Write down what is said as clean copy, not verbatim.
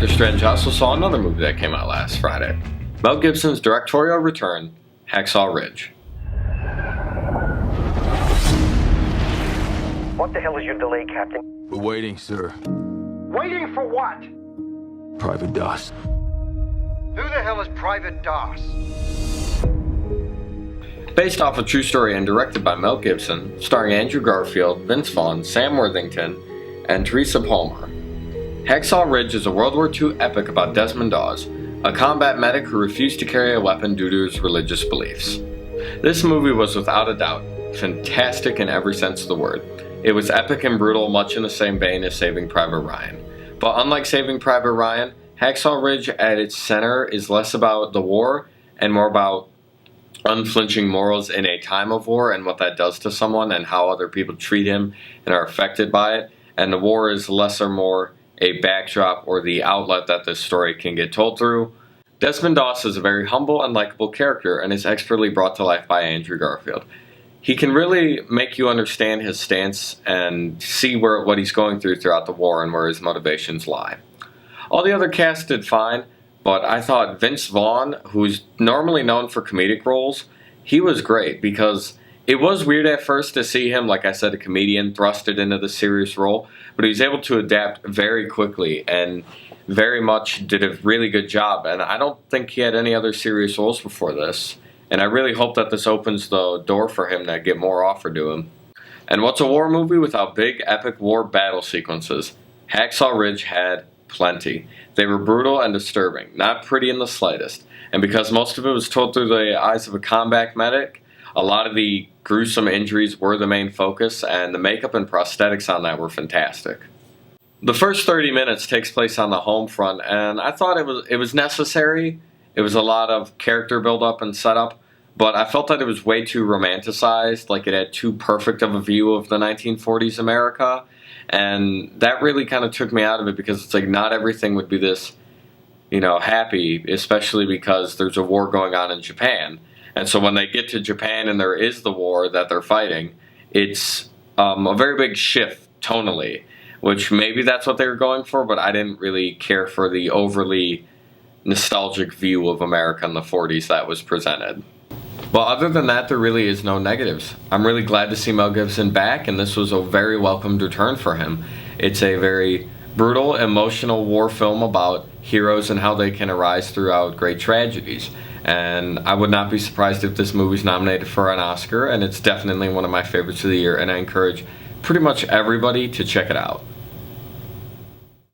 Dr. Strange also saw another movie that came out last Friday. Mel Gibson's directorial return, Hacksaw Ridge. What the hell is your delay, Captain? We're waiting, sir. Waiting for what? Private Doss. Who the hell is Private Doss? Based off a true story and directed by Mel Gibson, starring Andrew Garfield, Vince Vaughn, Sam Worthington, and Teresa Palmer. Hacksaw Ridge is a World War II epic about Desmond Doss, a combat medic who refused to carry a weapon due to his religious beliefs. This movie was without a doubt fantastic in every sense of the word. It was epic and brutal, much in the same vein as Saving Private Ryan. But unlike Saving Private Ryan, Hacksaw Ridge at its center is less about the war and more about unflinching morals in a time of war and what that does to someone and how other people treat him and are affected by it. And the war is less or more a backdrop or the outlet that this story can get told through. Desmond Doss is a very humble and likable character and is expertly brought to life by Andrew Garfield. He can really make you understand his stance and see what he's going through throughout the war and where his motivations lie. All the other cast did fine, but I thought Vince Vaughn, who's normally known for comedic roles, he was great because it was weird at first to see him, like I said, a comedian thrusted into the serious role, but he was able to adapt very quickly and very much did a really good job. And I don't think he had any other serious roles before this. And I really hope that this opens the door for him to get more offered to him. And what's a war movie without big, epic war battle sequences? Hacksaw Ridge had plenty. They were brutal and disturbing, not pretty in the slightest. And because most of it was told through the eyes of a combat medic, a lot of the gruesome injuries were the main focus, and the makeup and prosthetics on that were fantastic. The first 30 minutes takes place on the home front, and I thought it was necessary. It was a lot of character build-up and setup, but I felt that it was way too romanticized, like it had too perfect of a view of the 1940s America, and that really kind of took me out of it because it's like not everything would be this, happy, especially because there's a war going on in Japan. And so when they get to Japan and there is the war that they're fighting, it's a very big shift tonally, which maybe that's what they were going for, but I didn't really care for the overly nostalgic view of America in the 40s that was presented. But other than that, there really is no negatives. I'm really glad to see Mel Gibson back, and this was a very welcomed return for him. It's a very brutal, emotional war film about heroes and how they can arise throughout great tragedies. And I would not be surprised if this movie's nominated for an Oscar, and it's definitely one of my favorites of the year, and I encourage pretty much everybody to check it out.